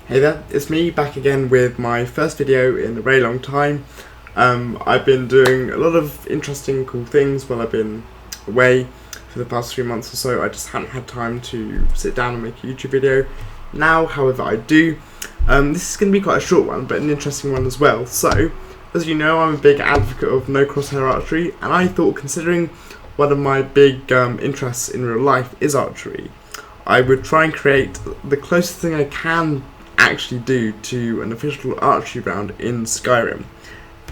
Hey there, it's me back again with my first video in a very long time. I've been doing a lot of interesting, cool things while I've been away for the past 3 months or so. I just haven't had time to sit down and make a YouTube video. Now, however, I do. This is going to be quite a short one, but an interesting one as well. So, as you know, I'm a big advocate of no crosshair archery, and I thought, considering one of my big interests in real life is archery, I would try and create the closest thing I can actually do to an official archery round in Skyrim.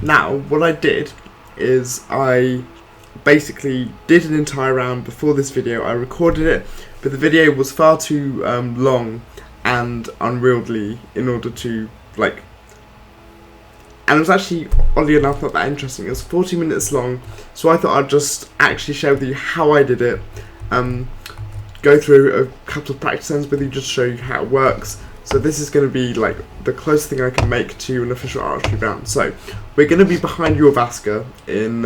Now, what I did is I basically did an entire round before this video. I recorded it, but the video was far too long and unwieldy in order to, and it was actually, oddly enough, not that interesting. It was 40 minutes long, so I thought I'd just actually share with you how I did it, go through a couple of practice ends with you, just show you how it works. So this is going to be like the closest thing I can make to an official archery round. So we're going to be behind your Vaska in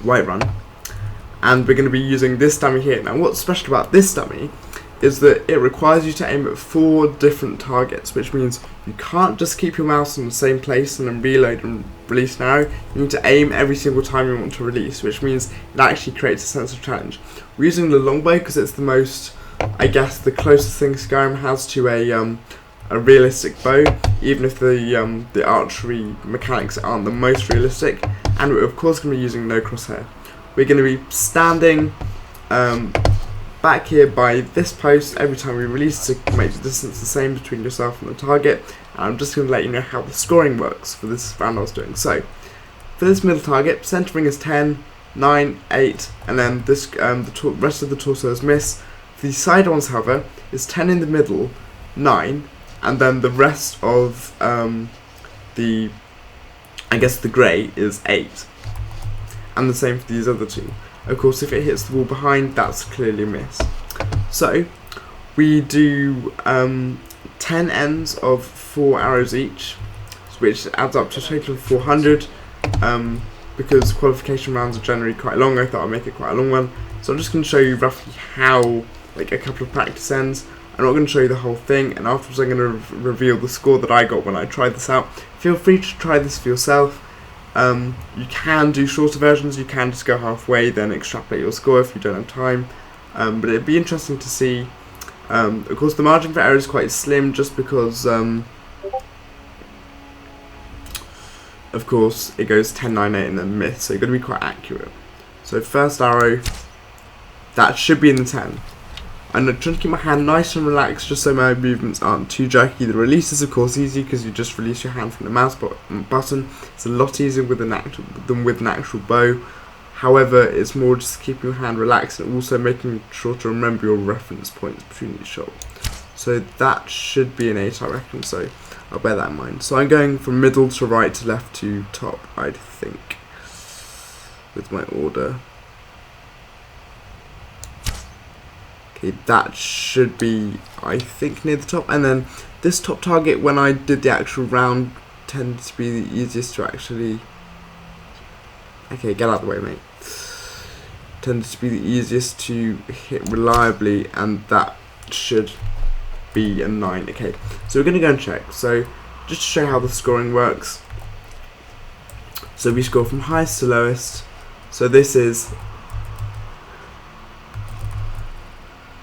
Whiterun, and we're going to be using this dummy here. Now, what's special about this dummy is that it requires you to aim at 4 different targets, which means you can't just keep your mouse in the same place and then reload and release an arrow. You need to aim every single time you want to release, which means it actually creates a sense of challenge. We're using the longbow because it's the most, I guess, the closest thing Skyrim has to a realistic bow, even if the archery mechanics aren't the most realistic. And we're of course going to be using no crosshair. We're going to be standing back here by this post every time we release to make the distance the same between yourself and the target. And I'm just going to let you know how the scoring works for this round I was doing. So, for this middle target, centering is 10, 9, 8, and then this the rest of the torso is miss. The side ones, however, is 10 in the middle, 9, and then the rest of the grey is 8. And the same for these other two. Of course, if it hits the wall behind, that's clearly a miss. So, we do 10 ends of 4 arrows each, which adds up to a total of 400. Because qualification rounds are generally quite long, I thought I'd make it quite a long one. So I'm just going to show you roughly how, a couple of practice ends. I'm not going to show you the whole thing, and afterwards I'm going to reveal the score that I got when I tried this out. Feel free to try this for yourself. You can do shorter versions, you can just go halfway, then extrapolate your score if you don't have time. But it'd be interesting to see. Of course, the margin for error is quite slim, just because, of course, it goes 10, 9, 8, and then miss, so you've got to be quite accurate. So first arrow, that should be in the 10. I'm trying to keep my hand nice and relaxed just so my movements aren't too jerky. The release is of course easy because you just release your hand from the mouse button. It's a lot easier than with an actual bow. However, it's more just keeping your hand relaxed and also making sure to remember your reference points between each shot. So that should be an 8, I reckon, so I'll bear that in mind. So I'm going from middle to right to left to top, I'd think, with my order. Okay, that should be, I think, near the top. And then this top target, when I did the actual round, tended to be the easiest to actually... Okay, get out of the way, mate. Tended to be the easiest to hit reliably, and that should be a 9. Okay, so we're going to go and check. So, just to show how the scoring works. So we score from highest to lowest. So this is...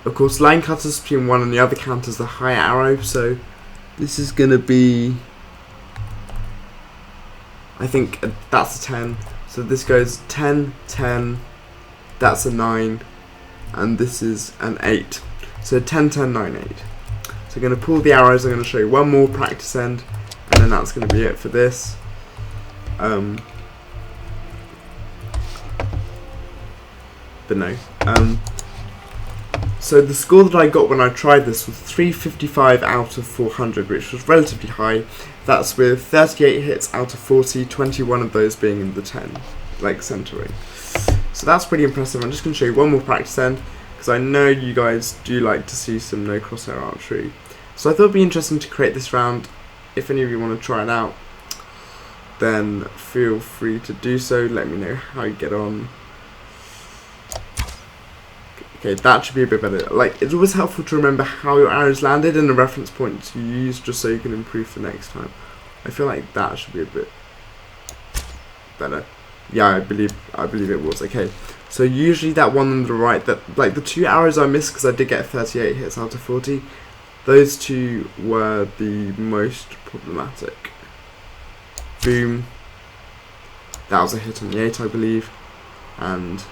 Of course, line cutters between one and the other count as the higher arrow, so this is going to be, I think that's a 10, so this goes 10, 10, that's a 9, and this is an 8, so 10, 10, 9, 8. So I'm going to pull the arrows. I'm going to show you one more practice end, and then that's going to be it for this. But no. So the score that I got when I tried this was 355 out of 400, which was relatively high. That's with 38 hits out of 40, 21 of those being in the 10, centering. So that's pretty impressive. I'm just going to show you one more practice end, because I know you guys do like to see some no crosshair archery. So I thought it'd be interesting to create this round. If any of you want to try it out, then feel free to do so. Let me know how you get on. Okay, that should be a bit better. Like, it's always helpful to remember how your arrows landed and the reference points you use, just so you can improve for next time. I feel like that should be a bit better. Yeah, I believe it was. Okay, so usually that one on the right, that like the 2 arrows I missed because I did get 38 hits out of 40, those 2 were the most problematic. Boom. That was a hit on the 8, I believe, and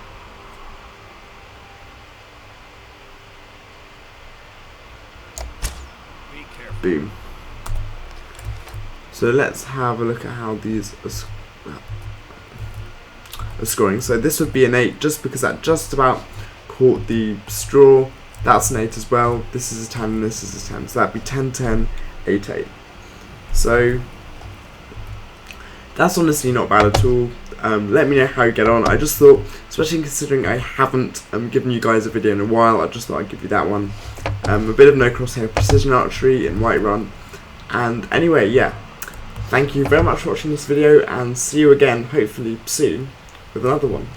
boom. So let's have a look at how these are scoring. So this would be an 8 just because that just about caught the straw. That's an 8 as well. This is a 10 and this is a 10. So that'd be 10, 10, 8, 8. So that's honestly not bad at all. Let me know how you get on. I just thought, especially considering I haven't given you guys a video in a while, I just thought I'd give you that one. A bit of no crosshair precision archery in Whiterun. And anyway, yeah, thank you very much for watching this video, and see you again hopefully soon with another one.